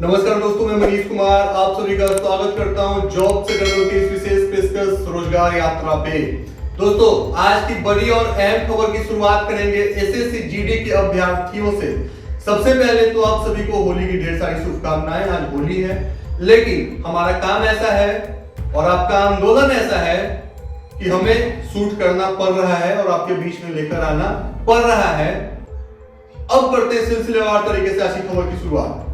नमस्कार दोस्तों, मैं मनीष कुमार आप सभी का स्वागत करता हूं जॉब से की इस विशेष पेशकश रोजगार यात्रा पे। दोस्तों, आज की बड़ी और अहम खबर की शुरुआत करेंगे एसएससी जीडी के अभ्यर्थियों से। सबसे पहले तो आप सभी को होली की ढेर सारी शुभकामनाएं। आज होली है, लेकिन हमारा काम ऐसा है और आपका आंदोलन ऐसा है कि हमें शूट करना पड़ रहा है और आपके बीच में लेकर आना पड़ रहा है। अब करते हैं सिलसिलेवार तरीके से आज की खबर की शुरुआत।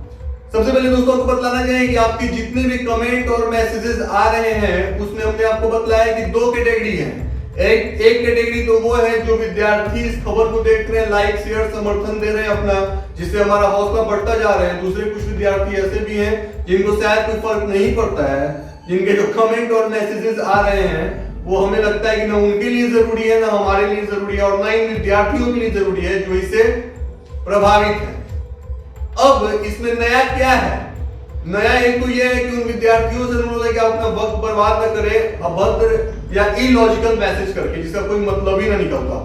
सबसे पहले दोस्तों आपको बतलाना चाहिए कि आपकी जितने भी कमेंट और मैसेजेस आ रहे हैं उसमें हमने आपको बतलाया कि दो कैटेगरी हैं। एक कैटेगरी तो वो है जो विद्यार्थी इस खबर को देख रहे हैं, लाइक शेयर समर्थन दे रहे हैं अपना, जिससे हमारा हौसला बढ़ता जा रहा है। दूसरे कुछ विद्यार्थी ऐसे भी हैं जिनको शायद कोई फर्क नहीं पड़ता है, जिनके जो कमेंट और मैसेजेस आ रहे हैं वो हमें लगता है कि ना उनके लिए जरूरी है, ना हमारे लिए जरूरी है और ना इन विद्यार्थियों के लिए जरूरी है जो इससे प्रभावित है। अब इसमें नया क्या है? नया एक तो यह है कि उन विद्यार्थियों से अनुरोध है कि अपना वक्त बर्बाद न करें अभद्र या इलॉजिकल मैसेज करके, जिसका कोई मतलब ही ना निकलता।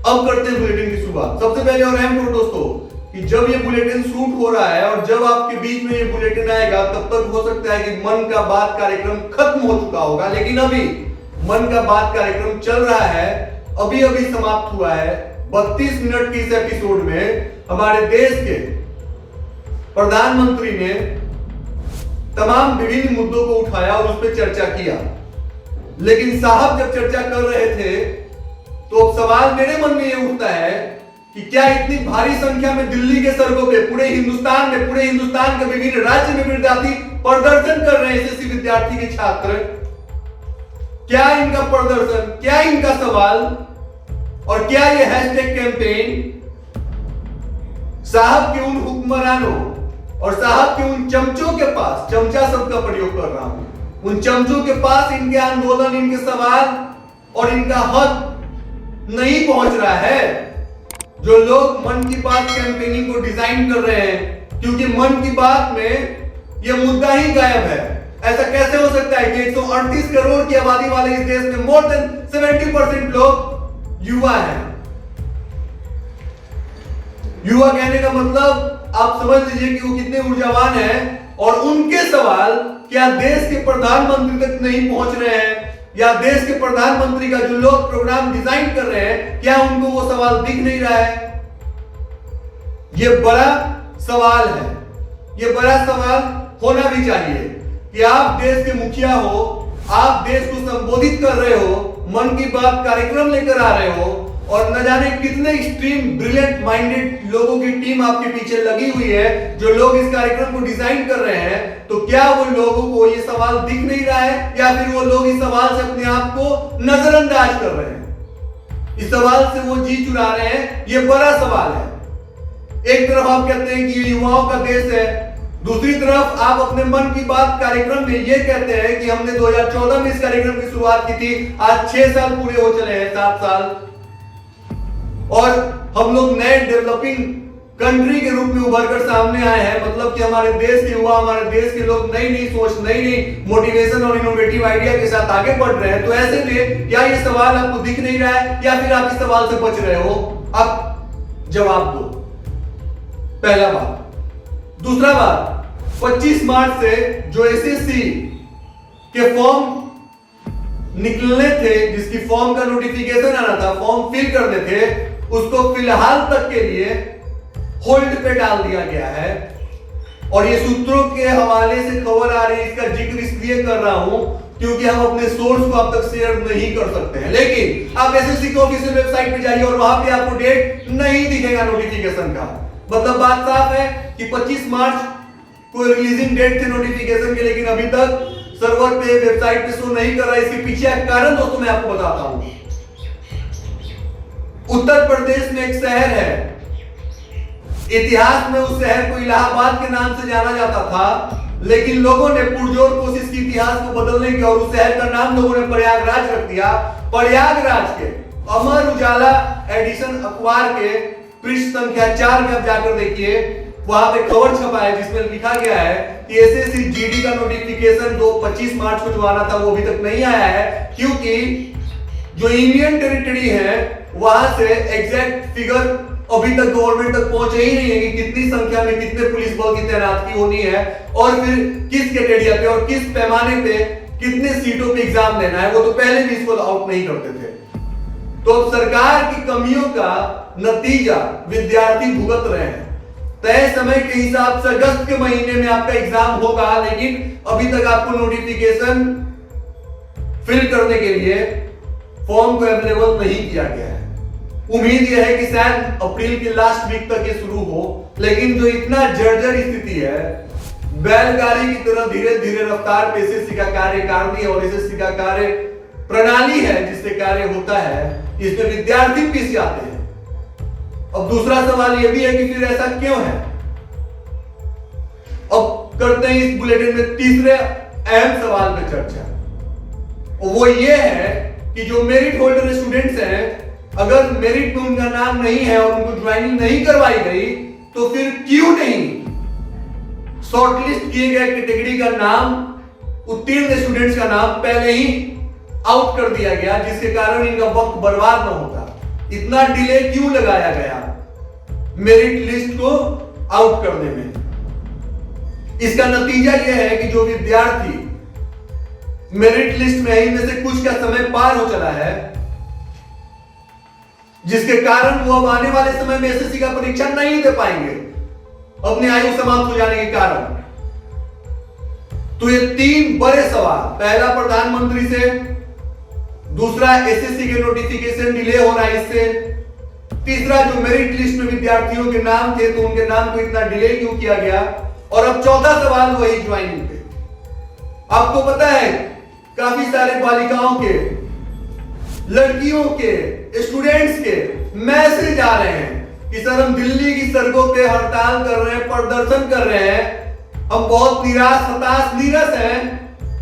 अब करते हैं बुलेटिन की शुरुआत। सबसे पहले और अहम खबर दोस्तों कि जब ये बुलेटिन शूट हो रहा है और जब आपके बीच में ये बुलेटिन आएगा तब तक हो सकता है कि मन का बात कार्यक्रम खत्म हो चुका होगा, लेकिन अभी मन का बात कार्यक्रम चल रहा है, अभी अभी समाप्त हुआ है। 32 मिनट की इस एपिसोड में हमारे देश के प्रधानमंत्री ने तमाम विभिन्न मुद्दों को उठाया और उस पर चर्चा किया। लेकिन साहब जब चर्चा कर रहे थे तो अब सवाल मेरे मन में यह उठता है कि क्या इतनी भारी संख्या में दिल्ली के सड़कों पे पूरे हिंदुस्तान के विभिन्न राज्य में विद्यार्थी प्रदर्शन कर रहे हैं, एसएससी विद्यार्थी के छात्र, क्या इनका प्रदर्शन, क्या इनका सवाल और क्या ये हैशटैग कैंपेन साहब के उन हुक्मरानों और साहब के उन चमचों के पास, चमचा शब्द का प्रयोग कर रहा हूं, उन चमचों के पास इनके आंदोलन, इनके सवाल और इनका हक नहीं पहुंच रहा है। जो लोग मन की बात कैंपेनिंग को डिजाइन कर रहे हैं, क्योंकि मन की बात में यह मुद्दा ही गायब है। ऐसा कैसे हो सकता है कि 138 करोड़ की आबादी वाले इस देश में मोर देन 70% लोग युवा हैं। युवा कहने का मतलब आप समझ लीजिए कि वो कितने ऊर्जावान हैं और उनके सवाल क्या देश के प्रधानमंत्री तक नहीं पहुंच रहे हैं, या देश के प्रधानमंत्री का जो लोग प्रोग्राम डिजाइन कर रहे हैं क्या उनको वो सवाल दिख नहीं रहा है? ये बड़ा सवाल है। ये बड़ा सवाल होना भी चाहिए कि आप देश के मुखिया हो, आप देश को संबोधित कर रहे हो, मन की बात कार्यक्रम लेकर आ रहे हो और न जाने कितने एक्सट्रीम ब्रिलियंट माइंडेड लोगों की टीम आपके पीछे लगी हुई है जो लोग इस कार्यक्रम को डिजाइन कर रहे हैं, तो क्या वो लोगों को ये सवाल दिख नहीं रहा है या फिर वो लोग इस सवाल से अपने आप को नजरअंदाज कर रहे हैं? इस सवाल से वो जी चुरा रहे हैं। ये बड़ा सवाल है। एक तरफ आप कहते हैं कि ये युवाओं का देश है, दूसरी तरफ आप अपने मन की बात कार्यक्रम में ये कहते हैं कि हमने 2014 में इस कार्यक्रम की शुरुआत की थी, आज 6 साल पूरे हो चले हैं, 7 साल, और हम लोग नए डेवलपिंग कंट्री के रूप में उभर कर सामने आए हैं। मतलब कि हमारे देश के युवा, हमारे देश के लोग नई नई सोच, नई नई मोटिवेशन और इनोवेटिव आइडिया के साथ आगे बढ़ रहे हैं। तो ऐसे में क्या ये सवाल आपको दिख नहीं रहा है या फिर आप इस सवाल से बच रहे हो? आप जवाब दो, पहला बात। दूसरा बात, 25 मार्च से जो एसएससी के फॉर्म निकलने थे, जिसकी फॉर्म का नोटिफिकेशन आना था, फॉर्म फिल करने थे, उसको फिलहाल तक के लिए होल्ड पे डाल दिया गया है। और ये सूत्रों के हवाले से खबर आ रही है, इसका जिक्र इसलिए कर रहा हूं क्योंकि हम अपने सोर्स को अब तक शेयर नहीं कर सकते हैं। लेकिन आप एसएससी की ऑफिशियल वेबसाइट पे जाइए और वहां पे आपको डेट नहीं दिखेगा नोटिफिकेशन का। मतलब बात साफ है कि 25 मार्च को रिलीजिंग डेट थे नोटिफिकेशन के, लेकिन अभी तक सर्वर पे, वेबसाइट पे शो नहीं कर रहा है। इसके पीछे का कारण दोस्तों मैं आपको बताता हूं। उत्तर प्रदेश में एक शहर है, इतिहास में उस शहर को इलाहाबाद के नाम से जाना जाता था, लेकिन लोगों ने पुरजोर कोशिश की इतिहास को बदलने की और उस शहर का नाम लोगों ने प्रयागराज रख दिया। प्रयागराज के अमर उजाला एडिशन अखबार के पृष्ठ संख्या 4 में आप जाकर देखिए, वहां पे खबर छपा है जिसमें लिखा गया है कि एसएससी जीडी का नोटिफिकेशन 25 मार्च को जो आना था वो अभी तक नहीं आया है, क्योंकि जो इंडियन टेरिटरी है वहां से एग्जैक्ट फिगर अभी तक गवर्नमेंट तक पहुंचे ही नहीं है कि कितनी संख्या में कितने पुलिस बल की तैनाती होनी है और फिर किस कैटेगरी पे और किस पैमाने पे कितने सीटों पे एग्जाम देना है, वो तो पहले भी इसको आउट नहीं करते थे। तो अब सरकार की कमियों का नतीजा विद्यार्थी भुगत रहे हैं। तय समय के हिसाब से अगस्त के महीने में आपका एग्जाम होगा, लेकिन अभी तक आपको नोटिफिकेशन फिल करने के लिए फॉर्म को अवेलेबल नहीं किया गया है। उम्मीद यह है कि शायद अप्रैल के लास्ट वीक तक ये शुरू हो, लेकिन जो इतना जर्जर स्थिति है, बैलगाड़ी की तरह धीरे धीरे रफ्तार पे एसएससी का कार्यकारिणी और एसएससी का कार्य प्रणाली है जिससे कार्य होता है, इसमें विद्यार्थी पीछे आते हैं। अब दूसरा सवाल यह भी है कि फिर ऐसा क्यों है। अब करते हैं इस बुलेटिन में तीसरे अहम सवाल पे चर्चा, वो ये है कि जो मेरिट होल्डर स्टूडेंट्स हैं, अगर मेरिट में उनका नाम नहीं है और उनको ज्वाइनिंग नहीं करवाई गई, तो फिर क्यों नहीं शॉर्टलिस्ट किए गए कैटेगरी का नाम, उत्तीर्ण स्टूडेंट्स का नाम पहले ही आउट कर दिया गया, जिसके कारण इनका वक्त बर्बाद न होता। इतना डिले क्यों लगाया गया मेरिट लिस्ट को आउट करने में? इसका नतीजा यह है कि जो विद्यार्थी मेरिट लिस्ट में है, इनमें से कुछ का समय पार हो चला है, जिसके कारण वो अब आने वाले समय में एसएससी का परीक्षा नहीं दे पाएंगे अपनी आयु समाप्त हो जाने के कारण। तो ये तीन बड़े सवाल, पहला प्रधानमंत्री से, दूसरा एसएससी के नोटिफिकेशन डिले हो रहा है इससे, तीसरा जो मेरिट लिस्ट में विद्यार्थियों के नाम थे तो उनके नाम को इतना डिले क्यों किया गया, और अब चौथा सवाल वही ज्वाइनिंग पे। आपको पता है काफी सारे बालिकाओं के, लड़कियों के, स्टूडेंट्स के मैसेज आ रहे हैं कि सर हम दिल्ली की सड़कों पे हड़ताल कर रहे हैं, प्रदर्शन कर रहे हैं, हम बहुत निराश, हताश, नीरस हैं।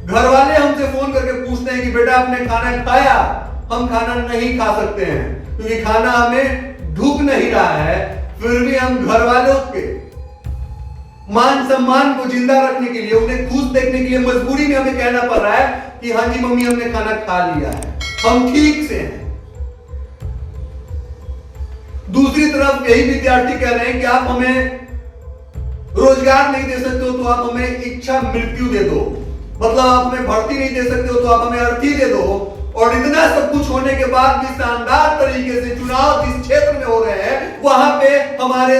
घर वाले हमसे फोन करके पूछते हैं कि बेटा आपने खाना खाया? हम खाना नहीं खा सकते हैं क्योंकि खाना हमें ढूक नहीं रहा है, फिर भी हम घर वालों के मान सम्मान को जिंदा रखने के लिए, उन्हें खुश देखने के लिए मजबूरी में हमें कहना पड़ रहा है कि हाँ जी मम्मी हमने खाना खा लिया है, हम ठीक से हैं। दूसरी तरफ यही विद्यार्थी कह रहे हैं कि आप हमें रोजगार नहीं दे सकते हो तो आप हमें इच्छा मृत्यु दे दो, मतलब आप हमें भर्ती नहीं दे सकते हो तो आप हमें अर्थी दे दो। और इतना सब कुछ होने के बाद भी शानदार तरीके से चुनाव जिस क्षेत्र में हो रहे हैं, वहां पे हमारे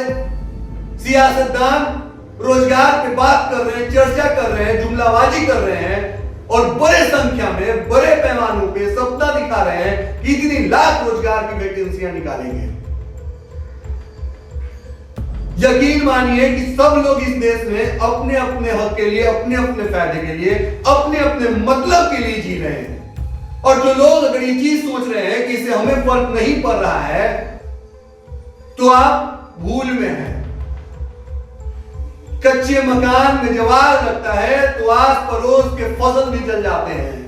सियासतदान रोजगार पे बात कर रहे हैं, चर्चा कर रहे हैं, जुमलाबाजी कर रहे हैं और बड़े संख्या में, बड़े पैमानों पे सत्ता दिखा रहे हैं कि इतनी लाख रोजगार की वैकेंसियां निकालेंगे। यकीन मानिए कि सब लोग इस देश में अपने अपने हक के लिए, अपने अपने फायदे के लिए, अपने अपने मतलब के लिए जी रहे हैं। और जो लोग अगर ये चीज सोच रहे हैं कि इससे हमें फर्क नहीं पड़ रहा है, तो आप भूल में हैं। कच्चे मकान में जब आग लगता है तो आस पड़ोस के फसल भी जल जाते हैं,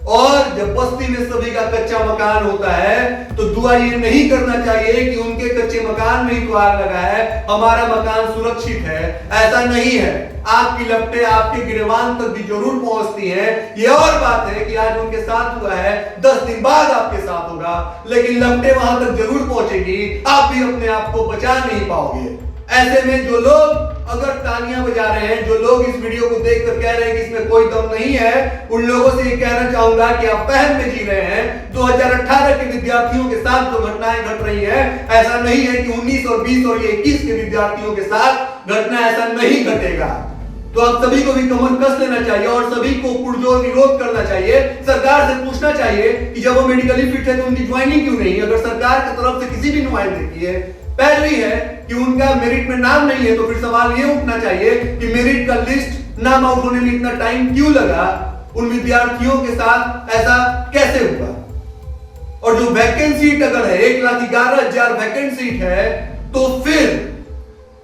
और जब बस्ती में सभी का कच्चा मकान होता है तो दुआ ये नहीं करना चाहिए कि उनके कच्चे मकान में ही तो आग लगा है, हमारा मकान सुरक्षित है। ऐसा नहीं है। आपकी लपटें आपके गिरवान तक भी जरूर पहुंचती हैं। ये और बात है कि आज उनके साथ हुआ है, 10 दिन बाद आपके साथ होगा, लेकिन लपटें वहां तक जरूर पहुंचेगी, आप भी अपने आप को बचा नहीं पाओगे। ऐसे में जो लोग अगर तालियां बजा रहे हैं, जो लोग इस वीडियो को देखकर कह रहे हैं कि इसमें कोई दम नहीं है, उन लोगों से ये कहना चाहूंगा कि आप वहम में जी रहे हैं। 2018 के विद्यार्थियों के साथ जो घटनाएं घट रही हैं, ऐसा नहीं है कि 19 और 20 और 21 के विद्यार्थियों के साथ घटना ऐसा नहीं घटेगा। तो आप सभी को भी कमर कस लेना चाहिए और सभी को पुरजोर विरोध करना चाहिए। सरकार से पूछना चाहिए कि जब वो मेडिकली फिट है तो उनकी ज्वाइनिंग क्यों नहीं? अगर सरकार की तरफ से किसी भी नुमाइंदे की है, पहली है कि उनका मेरिट में नाम नहीं है, तो फिर सवाल ये उठना चाहिए कि मेरिट का लिस्ट नाम आउट होने में इतना टाइम क्यों लगा? उन विद्यार्थियों के साथ ऐसा कैसे हुआ? और जो वैकेंट सीट अगर है 1,11,000 वैकेंट सीट है, तो फिर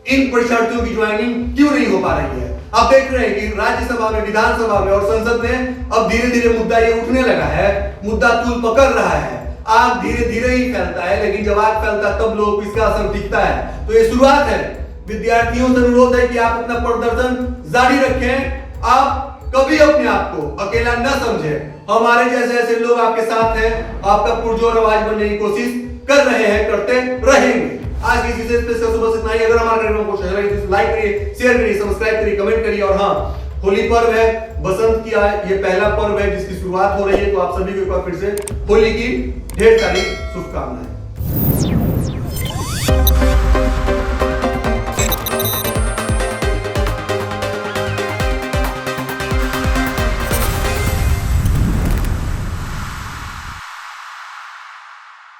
इन परीक्षार्थियों की ज्वाइनिंग क्यों नहीं हो पा रही है? आप देख रहे हैं कि राज्यसभा में, विधानसभा में और संसद में अब धीरे धीरे मुद्दा ये उठने लगा है, मुद्दा तूल पकड़ रहा है। आग धीरे धीरे ही फैलता है, लेकिन जब आग फैलता है तब लोगों को इसका असर दिखता है। तो ये शुरुआत है। विद्यार्थियों से अनुरोध है कि आप अपना प्रदर्शन जारी रखें। आप कभी अपने आप को अकेला न समझें। हमारे जैसे ऐसे लोग आपके साथ हैं, आपका पुरजोर आवाज बनने की कोशिश कर रहे हैं, करते रहेंगे। आज की इस विशेष पे सुबह से इतना ही। अगर हमारे कार्यक्रम को अच्छा लगे तो लाइक करिए, शेयर करिए, सब्सक्राइब करिए, कमेंट करिए। और हाँ, होली पर्व है, बसंत की ये पहला पर्व है जिसकी शुरुआत हो रही है, तो आप सभी को एक बार फिर से होली की ढेर सारी शुभकामनाएं।